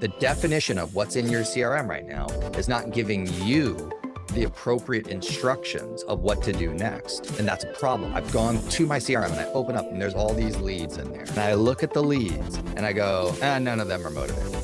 The definition of what's in your CRM right now is not giving you the appropriate instructions of what to do next. And that's a problem. I've gone to my CRM and I open up and there's all these leads in there. And I look at the leads and I go, none of them are motivated.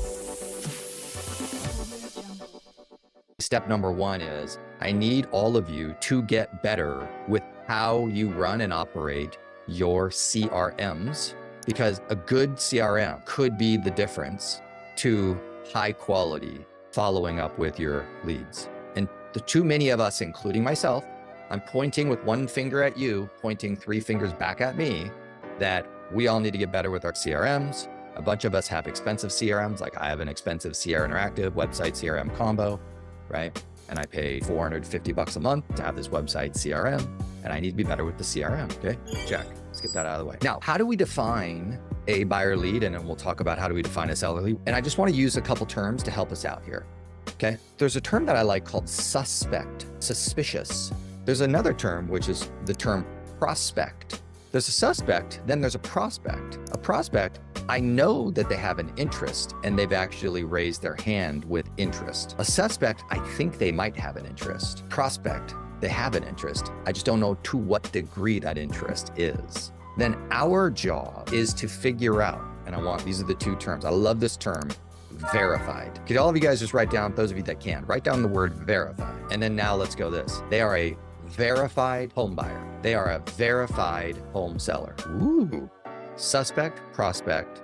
Step number one is I need all of you to get better with how you run and operate your CRMs, because a good CRM could be the difference to high quality following up with your leads. And the too many of us, including myself, I'm pointing with one finger at you, pointing three fingers back at me, that we all need to get better with our CRMs. A bunch of us have expensive CRMs, like I have an expensive Sierra Interactive website CRM combo, right? And I pay $450 a month to have this website CRM, and I need to be better with the CRM, okay? Check, let's get that out of the way. Now, how do we define a buyer lead? And then we'll talk about how do we define a seller lead. And I just wanna use a couple terms to help us out here, okay? There's a term that I like called suspect, suspicious. There's another term, which is the term prospect. There's a suspect, then there's a prospect. A prospect, I know that they have an interest and they've actually raised their hand with interest. A suspect, I think they might have an interest. Prospect, they have an interest. I just don't know to what degree that interest is. Then our job is to figure out, and these are the two terms. I love this term, verified. Could all of you guys just write down, those of you that can, write down the word verified. And then now let's go this. They are a verified home buyer. They are a verified home seller. Ooh. Suspect, prospect,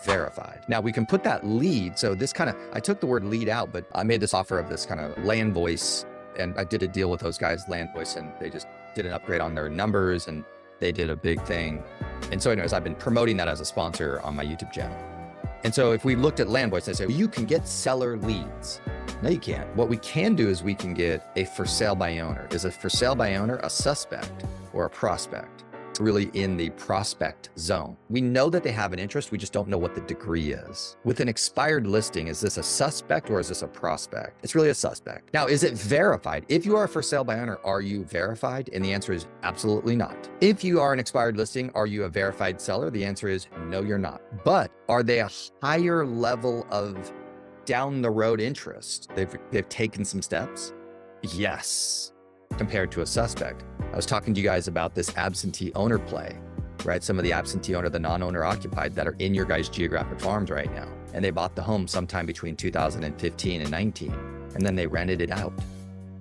verified. Now we can put that lead. So this I took the word lead out, but I made this offer of this kind of land voice, and I did a deal with those guys, land voice, and they just did an upgrade on their numbers and they did a big thing. And so anyways, I've been promoting that as a sponsor on my YouTube channel. And so if we looked at land voice, I say, well, you can get seller leads. No, you can't. What we can do is we can get a for sale by owner. Is a for sale by owner a suspect or a prospect? It's really in the prospect zone. We know that they have an interest. We just don't know what the degree is. With an expired listing, is this a suspect or is this a prospect? It's really a suspect. Now, is it verified? If you are a for sale by owner, are you verified? And the answer is absolutely not. If you are an expired listing, are you a verified seller? The answer is no, you're not. But are they a higher level of down the road interest? They've taken some steps? Yes, compared to a suspect. I was talking to you guys about this absentee owner play, right? Some of the absentee owner, the non-owner occupied that are in your guys' geographic farms right now. And they bought the home sometime between 2015 and 19. And then they rented it out.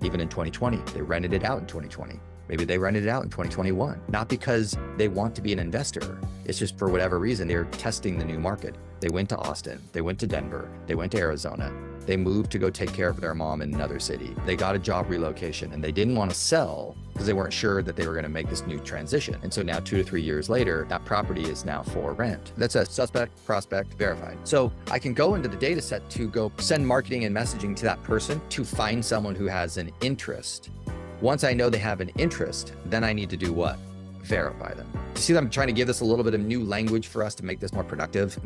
Even in 2020, they rented it out in 2020. Maybe they rented it out in 2021, not because they want to be an investor. It's just for whatever reason, they're testing the new market. They went to Austin, they went to Denver, they went to Arizona. They moved to go take care of their mom in another city. They got a job relocation and they didn't want to sell because they weren't sure that they were going to make this new transition. And so now 2 to 3 years later, that property is now for rent. That's a suspect, prospect, verified. So I can go into the data set to go send marketing and messaging to that person to find someone who has an interest. Once I know they have an interest, then I need to do what? Verify them. You see that I'm trying to give this a little bit of new language for us to make this more productive.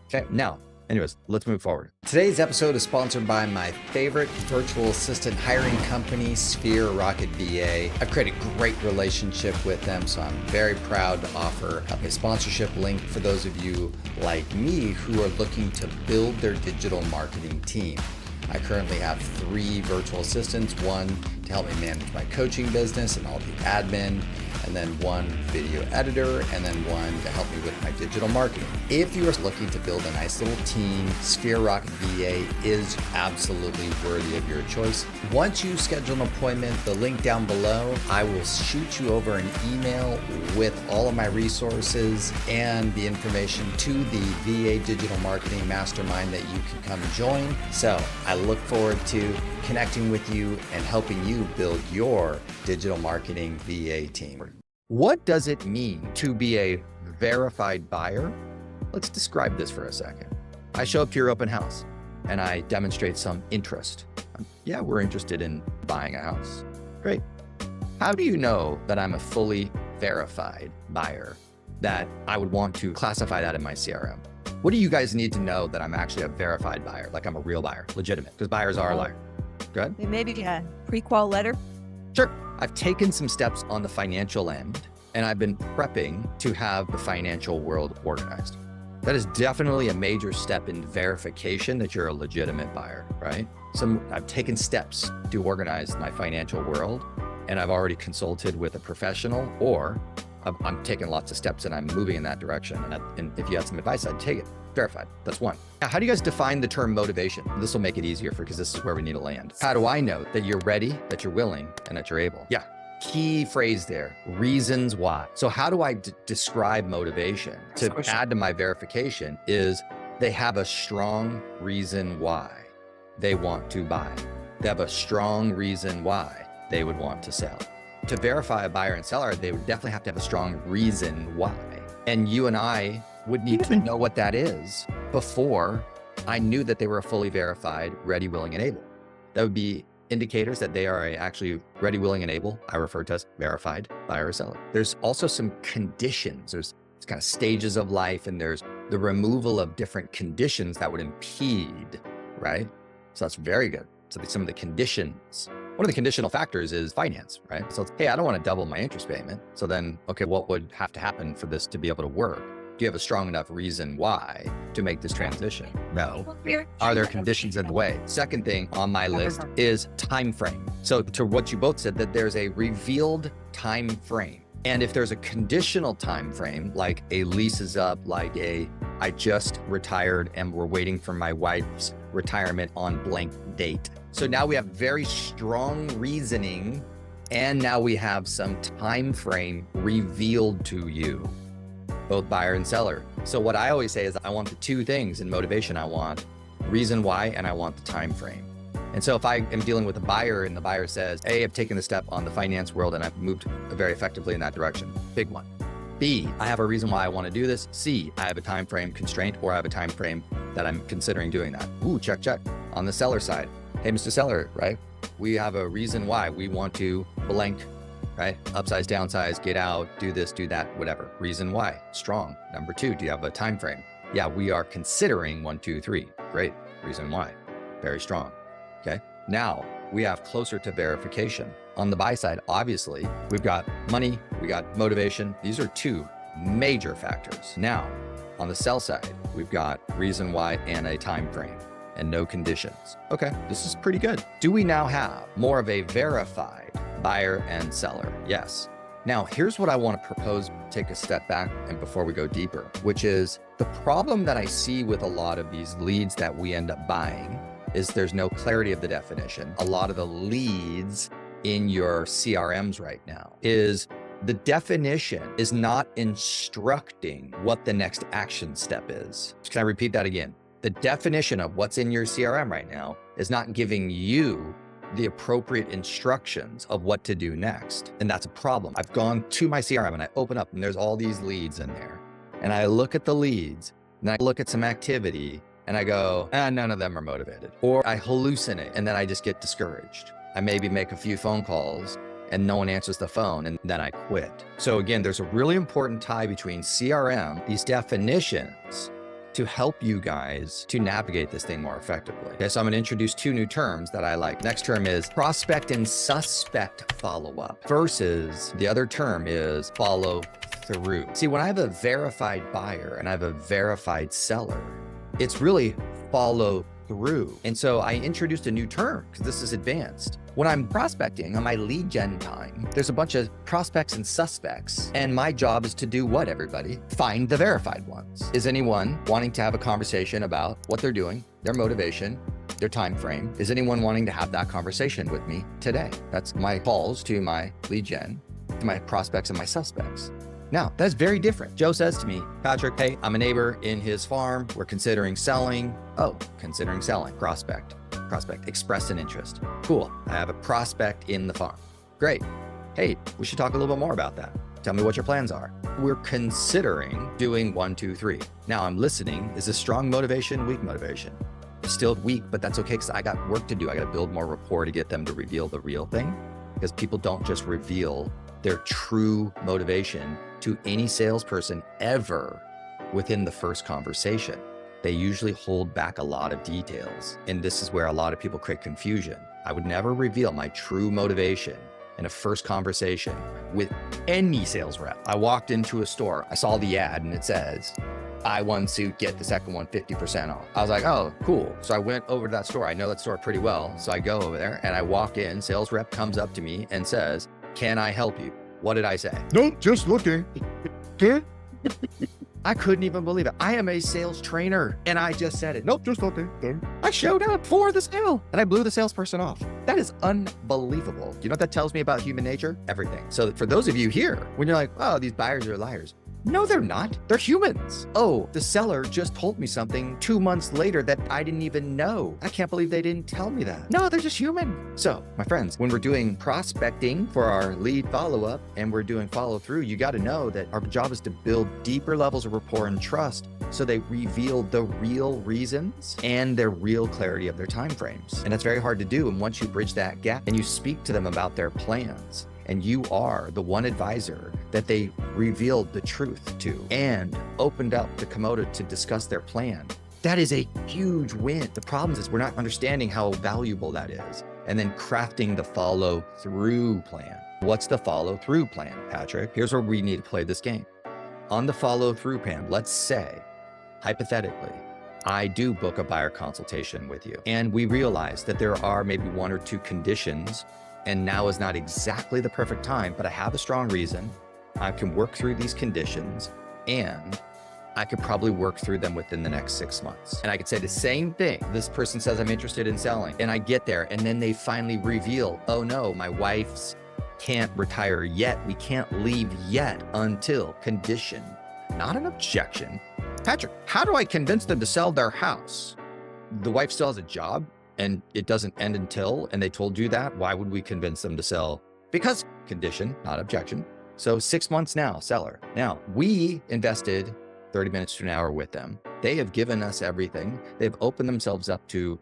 Okay, now, anyways, let's move forward. Today's episode is sponsored by my favorite virtual assistant hiring company, Sphere Rocket VA. I've created a great relationship with them, so I'm very proud to offer a sponsorship link for those of you like me who are looking to build their digital marketing team. I currently have 3 virtual assistants, one to help me manage my coaching business and all the admin, and then one video editor, and then one to help me with my digital marketing. If you are looking to build a nice little team, Sphere Rocket VA is absolutely worthy of your choice. Once you schedule an appointment, the link down below, I will shoot you over an email with all of my resources and the information to the VA Digital Marketing Mastermind that you can come join. So I look forward to connecting with you and helping you build your digital marketing VA team. What does it mean to be a verified buyer? Let's describe this for a second. I show up to your open house and I demonstrate some interest. Yeah, we're interested in buying a house. Great. How do you know that I'm a fully verified buyer, that I would want to classify that in my CRM? What do you guys need to know that I'm actually a verified buyer, like I'm a real buyer, legitimate, because buyers are a liar. Go ahead. Maybe a pre-qual letter. Sure. I've taken some steps on the financial end and I've been prepping to have the financial world organized. That is definitely a major step in verification that you're a legitimate buyer, right? I've taken steps to organize my financial world, and I've already consulted with a professional, or I'm taking lots of steps and I'm moving in that direction. And if you had some advice, I'd take it. Verified. That's one. Now, how do you guys define the term motivation? This will make it easier because this is where we need to land. How do I know that you're ready, that you're willing, and that you're able? Yeah. Key phrase there, reasons why. So how do I describe motivation? To add to my verification is they have a strong reason why they want to buy. They have a strong reason why they would want to sell. To verify a buyer and seller, they would definitely have to have a strong reason why. And you and I would need to know what that is before I knew that they were a fully verified, ready, willing, and able. That would be indicators that they are actually ready, willing, and able. I refer to as verified buyer or seller. There's also some conditions. There's kind of stages of life, and there's the removal of different conditions that would impede, right? So that's very good. So some of the conditions. One of the conditional factors is finance, right? So it's, hey, I don't want to double my interest payment. So then, okay, what would have to happen for this to be able to work? Do you have a strong enough reason why to make this transition? No. Are there conditions in the way? Second thing on my list is time frame. So to what you both said, that there's a revealed time frame. And if there's a conditional time frame, like a lease is up, like I just retired and we're waiting for my wife's retirement on blank date. So now we have very strong reasoning, and now we have some time frame revealed to you, both buyer and seller. So what I always say is I want the two things in motivation. I want reason why, and I want the time frame. And so if I am dealing with a buyer and the buyer says, A, I've taken the step on the finance world and I've moved very effectively in that direction, big one. B, I have a reason why I want to do this. C, I have a time frame constraint, or I have a time frame that I'm considering doing that. Ooh, check, check. On the seller side, hey, Mr. Seller, right? We have a reason why we want to blank, right? Upsize, downsize, get out, do this, do that, whatever. Reason why, strong. Number two, do you have a time frame? Yeah, we are considering 1, 2, 3. Great. Reason why, very strong. Okay. Now we have closer to verification. On the buy side, obviously, we've got money, we got motivation. These are two major factors. Now, on the sell side, we've got reason why and a time frame and no conditions. Okay, this is pretty good. Do we now have more of a verified buyer and seller? Yes. Now, here's what I want to propose, take a step back and before we go deeper, which is the problem that I see with a lot of these leads that we end up buying is there's no clarity of the definition. A lot of the leads in your CRMs right now is the definition is not instructing what the next action step is. Can I repeat that again? The definition of what's in your CRM right now is not giving you the appropriate instructions of what to do next. And that's a problem. I've gone to my CRM and I open up and there's all these leads in there. And I look at the leads and I look at some activity and I go, none of them are motivated. Or I hallucinate and then I just get discouraged. I maybe make a few phone calls and no one answers the phone and then I quit. So again, there's a really important tie between CRM, these definitions, to help you guys to navigate this thing more effectively. Okay, so I'm gonna introduce two new terms that I like. Next term is prospect and suspect follow-up versus the other term is follow through. See, when I have a verified buyer and I have a verified seller, it's really follow through. And so I introduced a new term because this is advanced. When I'm prospecting on my lead gen time, there's a bunch of prospects and suspects. And my job is to do what, everybody? Find the verified ones. Is anyone wanting to have a conversation about what they're doing, their motivation, their time frame? Is anyone wanting to have that conversation with me today? That's my calls to my lead gen, to my prospects and my suspects. Now, that's very different. Joe says to me, Patrick, hey, I'm a neighbor in his farm. We're considering selling. Oh, considering selling. Prospect, express an interest. Cool. I have a prospect in the farm. Great. Hey, we should talk a little bit more about that. Tell me what your plans are. We're considering doing 1, 2, 3. Now I'm listening. Is this strong motivation, weak motivation? It's still weak, but that's okay because I got work to do. I got to build more rapport to get them to reveal the real thing, because people don't just reveal their true motivation to any salesperson ever within the first conversation. They usually hold back a lot of details. And this is where a lot of people create confusion. I would never reveal my true motivation in a first conversation with any sales rep. I walked into a store, I saw the ad and it says, buy one suit, get the second one 50% off. I was like, oh, cool. So I went over to that store. I know that store pretty well. So I go over there and I walk in, sales rep comes up to me and says, can I help you? What did I say? Nope, just looking. I couldn't even believe it. I am a sales trainer and I just said it. Nope, just looking. I showed up for the sale and I blew the salesperson off. That is unbelievable. You know what that tells me about human nature? Everything. So for those of you here, when you're like, oh, these buyers are liars. No, they're not. They're humans. Oh, the seller just told me something 2 months later that I didn't even know. I can't believe they didn't tell me that. No, they're just human. So my friends, when we're doing prospecting for our lead follow-up and we're doing follow-through, you got to know that our job is to build deeper levels of rapport and trust so they reveal the real reasons and their real clarity of their timeframes. And that's very hard to do. And once you bridge that gap and you speak to them about their plans, and you are the one advisor that they revealed the truth to and opened up the Komodo to discuss their plan, that is a huge win. The problem is we're not understanding how valuable that is and then crafting the follow-through plan. What's the follow-through plan, Patrick? Here's where we need to play this game. On the follow-through plan, let's say, hypothetically, I do book a buyer consultation with you and we realize that there are maybe 1 or 2 conditions and now is not exactly the perfect time, but I have a strong reason. I can work through these conditions and I could probably work through them within the next 6 months. And I could say the same thing. This person says I'm interested in selling and I get there and then they finally reveal, oh no, my wife's can't retire yet. We can't leave yet until condition, not an objection. Patrick, how do I convince them to sell their house? The wife still has a job and it doesn't end until, and they told you that, why would we convince them to sell? Because condition, not objection. So 6 months now, seller. Now, we invested 30 minutes to an hour with them. They have given us everything. They've opened themselves up to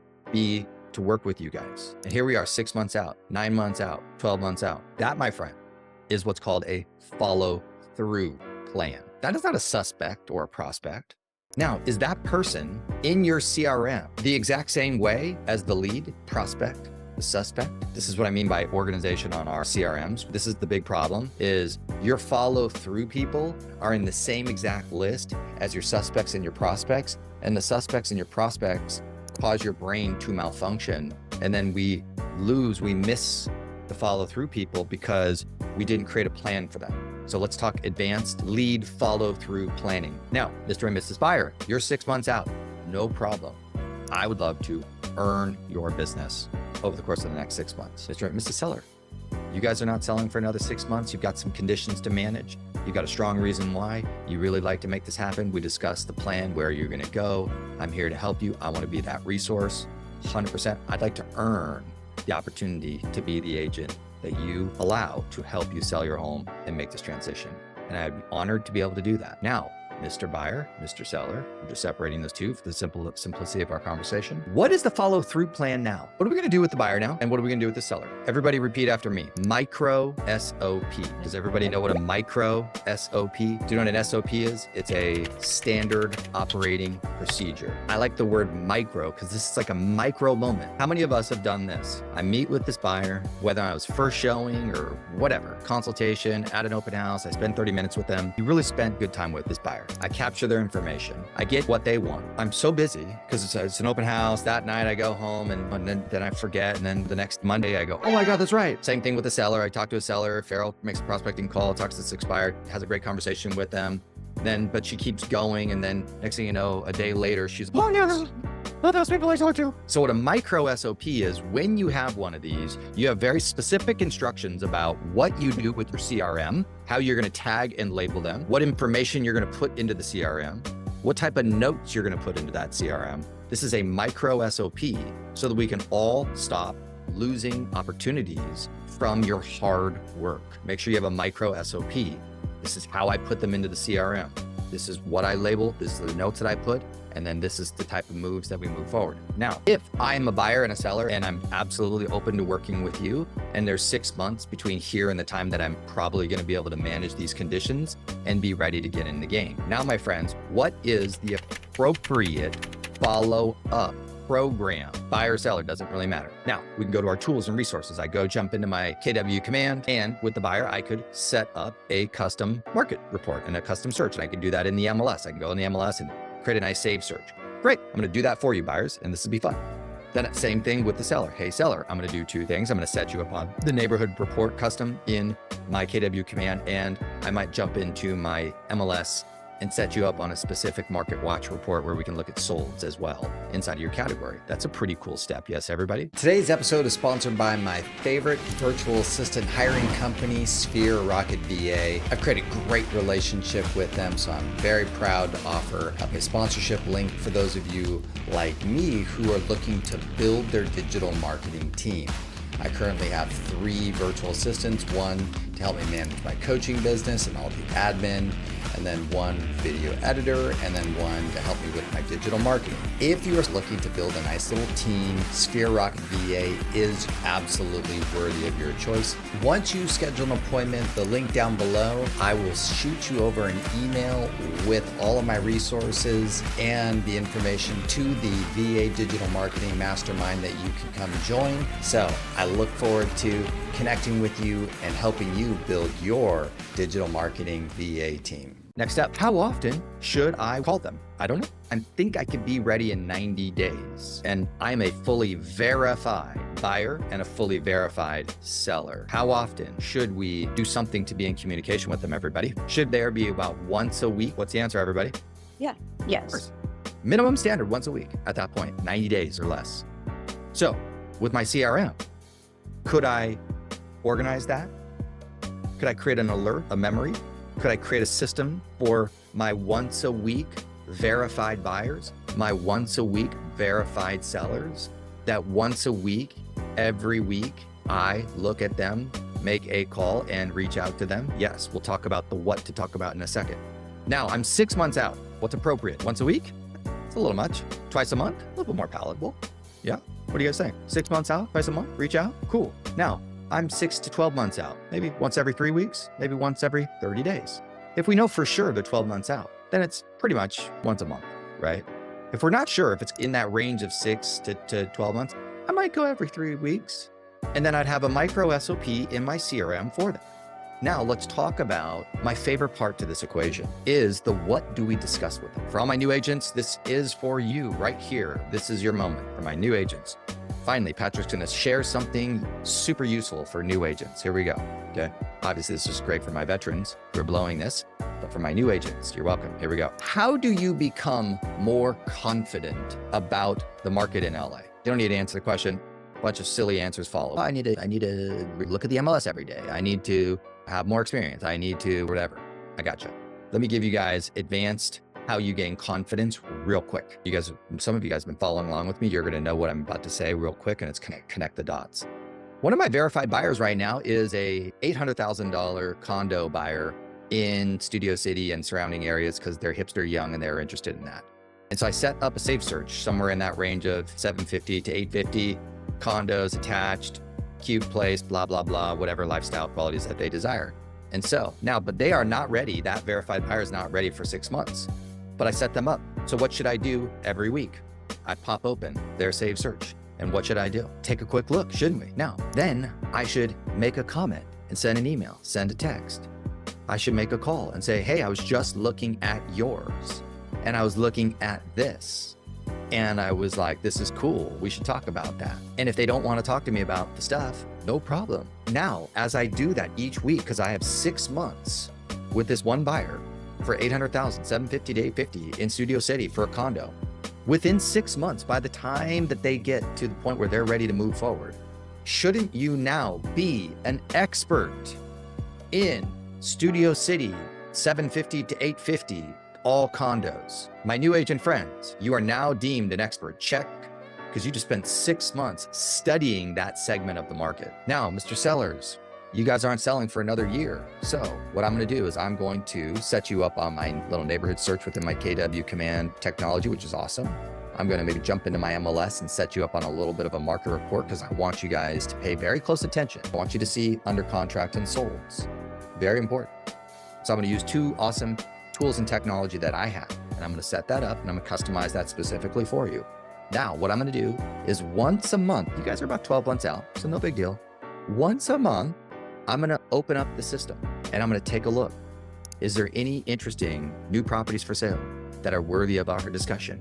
work with you guys. And here we are 6 months out, 9 months out, 12 months out. That, my friend, is what's called a follow-through plan. That is not a suspect or a prospect. Now, is that person in your CRM the exact same way as the lead, prospect, the suspect? This is what I mean by organization on our CRMs. This is the big problem, is your follow-through people are in the same exact list as your suspects and your prospects, and the suspects and your prospects cause your brain to malfunction. And then we miss the follow-through people because we didn't create a plan for them. So let's talk advanced lead follow-through planning. Now, Mr. and Mrs. Buyer, you're 6 months out, no problem. I would love to earn your business over the course of the next 6 months. Mr. and Mrs. Seller, you guys are not selling for another 6 months. You've got some conditions to manage. You've got a strong reason why you really like to make this happen. We discussed the plan, where you're gonna go. I'm here to help you. I wanna be that resource, 100%. I'd like to earn the opportunity to be the agent that you allow to help you sell your home and make this transition. And I'd be honored to be able to do that. Now, Mr. Buyer, Mr. Seller, I'm just separating those two for the simplicity of our conversation. What is the follow-through plan now? What are we gonna do with the buyer now? And what are we gonna do with the seller? Everybody repeat after me. Micro SOP. Does everybody know what a micro SOP? Do you know what an SOP is? It's a standard operating procedure. I like the word micro because this is like a micro moment. How many of us have done this? I meet with this buyer, whether I was first showing or whatever, consultation, at an open house, I spend 30 minutes with them. You really spent good time with this buyer. I capture their information. I get what they want. I'm so busy because it's an open house. That night I go home and then I forget. And then the next Monday I go, oh my God, that's right. Same thing with the seller. I talk to a seller. Farrell makes a prospecting call, talks to this expired, has a great conversation with them. But she keeps going. And then next thing you know, a day later, she's, oh yeah, those people I talked to. So what a micro SOP is, when you have one of these, you have very specific instructions about what you do with your CRM, how you're going to tag and label them, what information you're going to put into the CRM, what type of notes you're going to put into that CRM. This is a micro SOP so that we can all stop losing opportunities from your hard work. Make sure you have a micro SOP. This is how I put them into the CRM. This is what I label. This is the notes that I put. And then this is the type of moves that we move forward. Now, if I'm a buyer and a seller and I'm absolutely open to working with you, and there's 6 months between here and the time that I'm probably going to be able to manage these conditions and be ready to get in the game. Now, my friends, what is the appropriate follow-up program, buyer, seller, doesn't really matter. Now, we can go to our tools and resources. I go jump into my KW command, and with the buyer, I could set up a custom market report and a custom search. And I can do that in the MLS. I can go in the MLS and create a nice save search. Great, I'm gonna do that for you, buyers, and this will be fun. Then same thing with the seller. Hey, seller, I'm gonna do two things. I'm gonna set you up on the neighborhood report custom in my KW command, and I might jump into my MLS and set you up on a specific market watch report where we can look at solds as well inside of your category. That's a pretty cool step. Yes, everybody? Today's episode is sponsored by my favorite virtual assistant hiring company, Sphere Rocket VA. I've created a great relationship with them, so I'm very proud to offer up a sponsorship link for those of you like me who are looking to build their digital marketing team. I currently have 3 virtual assistants, one to help me manage my coaching business and all the admin, and then one video editor, and then one to help me with my digital marketing. If you are looking to build a nice little team, Sphere Rocket VA is absolutely worthy of your choice. Once you schedule an appointment, the link down below, I will shoot you over an email with all of my resources and the information to the VA Digital Marketing Mastermind that you can come join. So I look forward to connecting with you and helping you build your digital marketing VA team. Next up, how often should I call them? I don't know. I think I could be ready in 90 days. And I'm a fully verified buyer and a fully verified seller. How often should we do something to be in communication with them, everybody? Should there be about once a week? What's the answer, everybody? Yeah. Yes. Minimum standard once a week at that point, 90 days or less. So with my CRM, could I organize that? Could I create an alert, a memory? Could I create a system for my once a week verified buyers, my once a week verified sellers, that once a week, every week, I look at them, make a call and reach out to them? Yes, we'll talk about the what to talk about in a second. Now, I'm 6 months out. What's appropriate? Once a week? It's a little much. Twice a month? A little bit more palatable. Yeah, what do you guys think? 6 months out, twice a month, reach out? Cool. Now, I'm 6 to 12 months out, maybe once every 3 weeks, maybe once every 30 days. If we know for sure they're 12 months out, then it's pretty much once a month, right? If we're not sure if it's in that range of 6 to 12 months, I might go every 3 weeks. And then I'd have a micro SOP in my CRM for them. Now let's talk about my favorite part to this equation is the what do we discuss with them. For all my new agents, this is for you right here. This is your moment for my new agents. Finally, Patrick's gonna share something super useful for new agents. Here we go, okay? Obviously, this is great for my veterans who are blowing this, but for my new agents, you're welcome. Here we go. How do you become more confident about the market in LA? You don't need to answer the question. A bunch of silly answers follow. I need to look at the MLS every day. I need to have more experience. I need to whatever. I gotcha. Let me give you guys advanced how you gain confidence real quick. You guys, some of you guys have been following along with me. You're going to know what I'm about to say real quick, and it's going to connect the dots. One of my verified buyers right now is a $800,000 condo buyer in Studio City and surrounding areas because they're hipster young and they're interested in that. And so I set up a safe search somewhere in that range of 750 to 850 condos attached, cute place, blah, blah, blah, whatever lifestyle qualities that they desire. And so now, but they are not ready. That verified buyer is not ready for 6 months. But I set them up. So what should I do every week? I pop open their save search. And what should I do? Take a quick look, shouldn't we? Now, then I should make a comment and send an email, send a text. I should make a call and say, hey, I was just looking at yours and I was looking at this. And I was like, this is cool. We should talk about that. And if they don't want to talk to me about the stuff, no problem. Now, as I do that each week, because I have 6 months with this one buyer, for $800,000, $750 to $850 in Studio City for a condo. Within 6 months, by the time that they get to the point where they're ready to move forward, shouldn't you now be an expert in Studio City, 750 to 850, all condos? My new agent friends, you are now deemed an expert. Check, because you just spent 6 months studying that segment of the market. Now, Mr. Sellers, you guys aren't selling for another year. So what I'm going to do is I'm going to set you up on my little neighborhood search within my KW command technology, which is awesome. I'm going to maybe jump into my MLS and set you up on a little bit of a market report because I want you guys to pay very close attention. I want you to see under contract and solds. Very important. So I'm going to use 2 awesome tools and technology that I have, and I'm going to set that up and I'm going to customize that specifically for you. Now, what I'm going to do is once a month, you guys are about 12 months out, so no big deal. Once a month, I'm going to open up the system and I'm going to take a look. Is there any interesting new properties for sale that are worthy of our discussion?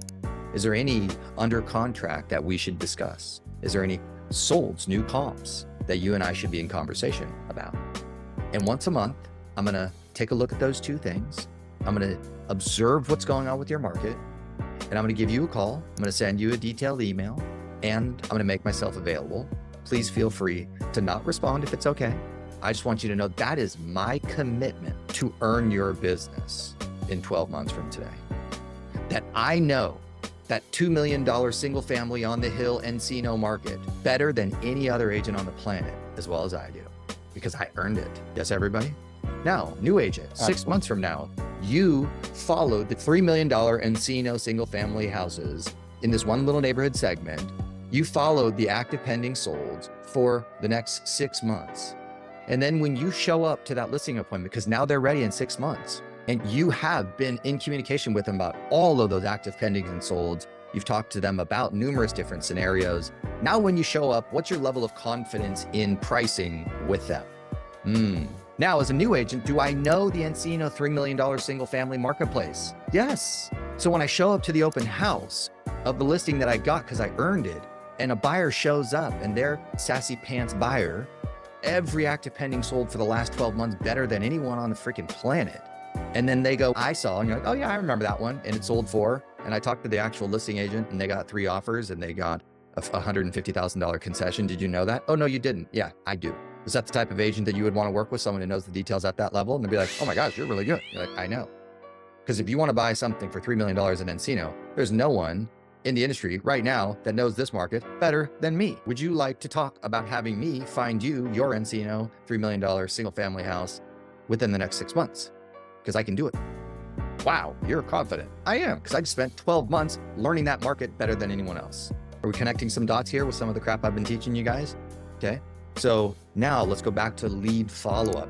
Is there any under contract that we should discuss? Is there any solds, new comps that you and I should be in conversation about? And once a month, I'm going to take a look at those two things. I'm going to observe what's going on with your market. And I'm going to give you a call. I'm going to send you a detailed email and I'm going to make myself available. Please feel free to not respond if it's okay. I just want you to know that is my commitment to earn your business in 12 months from today. That I know that $2 million single family on the hill Encino market better than any other agent on the planet, as well as I do, because I earned it. Yes, everybody? Now, new agent, 6 months from now, you followed the $3 million Encino single family houses in this one little neighborhood segment. You followed the active pending solds for the next 6 months. And then when you show up to that listing appointment, because now they're ready in 6 months, and you have been in communication with them about all of those active pendings and solds, you've talked to them about numerous different scenarios. Now, when you show up, what's your level of confidence in pricing with them? Now, as a new agent, do I know the Encino $3 million single family marketplace? Yes. So when I show up to the open house of the listing that I got because I earned it, and a buyer shows up and they're sassy pants buyer, every active pending sold for the last 12 months better than anyone on the freaking planet. And then they go, I saw, and you're like, oh yeah, I remember that one. And it sold for, and I talked to the actual listing agent and they got 3 offers and they got a $150,000 concession. Did you know that? Oh no, you didn't. Yeah, I do. Is that the type of agent that you would want to work with, someone who knows the details at that level? And they'd be like, oh my gosh, you're really good. You're like, I know. Because if you want to buy something for $3 million in Encino, there's no one in the industry right now that knows this market better than me. Would you like to talk about having me find you your Encino $3 million single family house within the next 6 months? Because I can do it. Wow, you're confident. I am, because I just spent 12 months learning that market better than anyone else. Are we connecting some dots here with some of the crap I've been teaching you guys? Okay. So now let's go back to lead follow-up.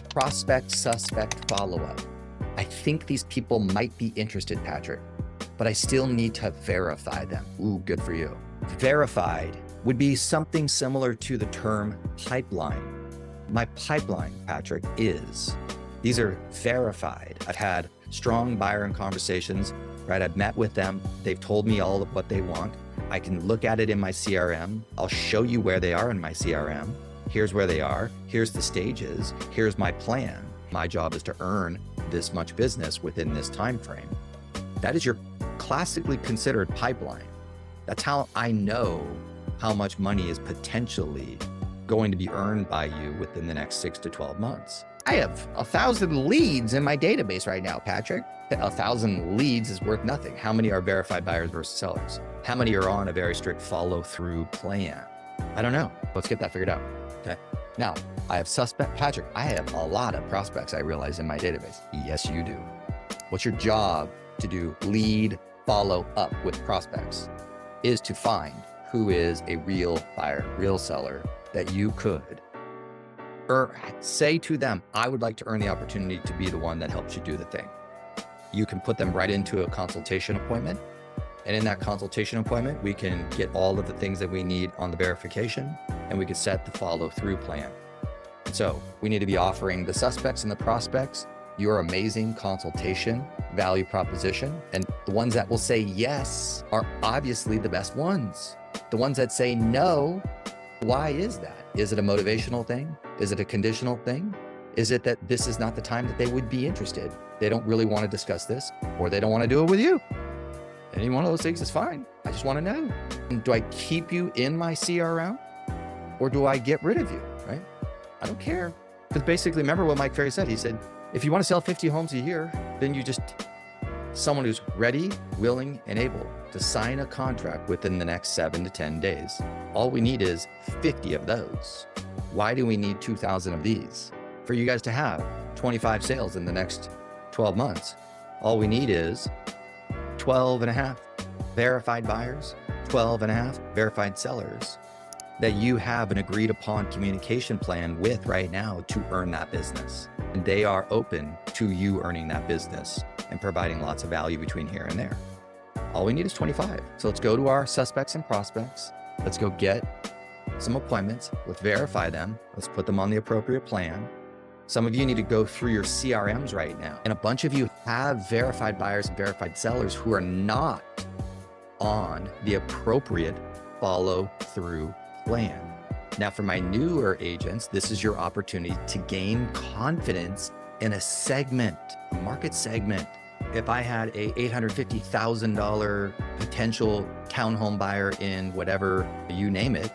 Prospect, suspect follow-up. I think these people might be interested, Patrick, but I still need to verify them. Ooh, good for you. Verified would be something similar to the term pipeline. My pipeline, Patrick, is these are verified. I've had strong buyer and conversations, right? I've met with them. They've told me all of what they want. I can look at it in my CRM. I'll show you where they are in my CRM. Here's where they are. Here's the stages. Here's my plan. My job is to earn this much business within this time frame. That is your classically considered pipeline. That's how I know how much money is potentially going to be earned by you within the next 6 to 12 months. I have 1,000 leads in my database right now, Patrick. 1,000 leads is worth nothing. How many are verified buyers versus sellers? How many are on a very strict follow-through plan? I don't know. Let's get that figured out. Okay. Now, I have suspect, Patrick, I have a lot of prospects I realize in my database. Yes, you do. What's your job to do? Lead follow up with prospects is to find who is a real buyer, real seller that you could or say to them, I would like to earn the opportunity to be the one that helps you do the thing. You can put them right into a consultation appointment. And in that consultation appointment, we can get all of the things that we need on the verification and we can set the follow through plan. So we need to be offering the suspects and the prospects your amazing consultation value proposition. And the ones that will say yes are obviously the best ones. The ones that say no, why is that? Is it a motivational thing? Is it a conditional thing? Is it that this is not the time that they would be interested? They don't really want to discuss this, or they don't want to do it with you. Any one of those things is fine. I just want to know. Do I keep you in my CRM or do I get rid of you, right? I don't care. Because basically, remember what Mike Ferry said? He said, if you want to sell 50 homes a year, then you just, someone who's ready, willing, and able to sign a contract within the next 7 to 10 days. All we need is 50 of those. Why do we need 2,000 of these? For you guys to have 25 sales in the next 12 months. All we need is 12 and a half verified buyers, 12 and a half verified sellers that you have an agreed upon communication plan with right now to earn that business. And they are open to you earning that business and providing lots of value between here and there. All we need is 25. So let's go to our suspects and prospects. Let's go get some appointments. Let's verify them. Let's put them on the appropriate plan. Some of you need to go through your CRMs right now. And a bunch of you have verified buyers and verified sellers who are not on the appropriate follow through plan. Now, for my newer agents, this is your opportunity to gain confidence in a segment, a market segment. If I had a $850,000 potential townhome buyer in whatever, you name it,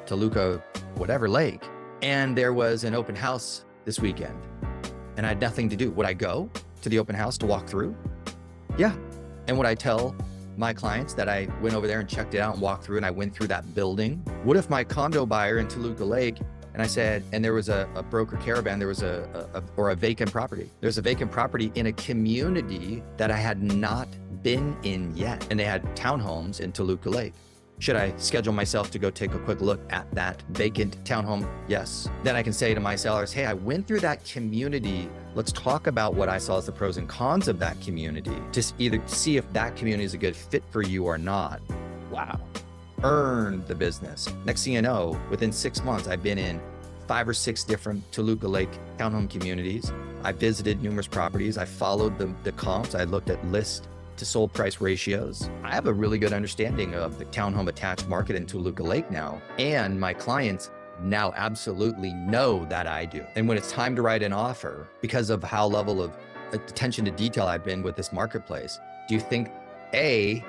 Toluca, whatever lake, and there was an open house this weekend and I had nothing to do, would I go to the open house to walk through? Yeah. And would I tell my clients that I went over there and checked it out and walked through and I went through that building? What if my condo buyer in Toluca Lake, and I said, and there was a broker caravan, there was a vacant property. There's a vacant property in a community that I had not been in yet. And they had townhomes in Toluca Lake. Should I schedule myself to go take a quick look at that vacant townhome? Yes. Then I can say to my sellers, hey, I went through that community. Let's talk about what I saw as the pros and cons of that community to either see if that community is a good fit for you or not. Wow. Earn the business. Next thing you know, within 6 months, I've been in 5 or 6 different Toluca Lake townhome communities. I visited numerous properties. I followed the comps. I looked at list to sold price ratios. I have a really good understanding of the townhome attached market in Toluca Lake now, and my clients now absolutely know that I do. And when it's time to write an offer, because of how level of attention to detail I've been with this marketplace, do you think, A,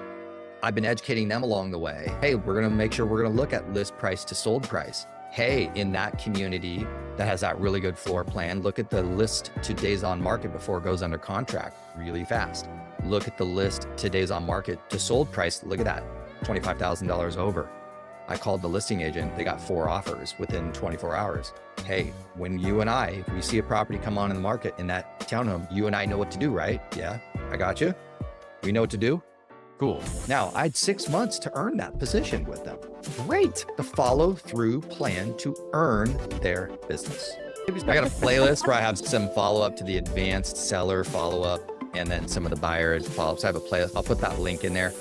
I've been educating them along the way? Hey, we're gonna make sure we're gonna look at list price to sold price. Hey, in that community that has that really good floor plan, look at the list to days on market before it goes under contract really fast. Look at the list to days on market to sold price. Look at that, $25,000 over. I called the listing agent. They got 4 offers within 24 hours. Hey, when you and I, if we see a property come on in the market in that townhome, you and I know what to do, right? Yeah, I got you. We know what to do. Cool. Now, I had 6 months to earn that position with them. Great. The follow through plan to earn their business. I got a playlist where I have some follow up to the advanced seller follow up and then some of the buyer follow ups. I have a playlist. I'll put that link in there.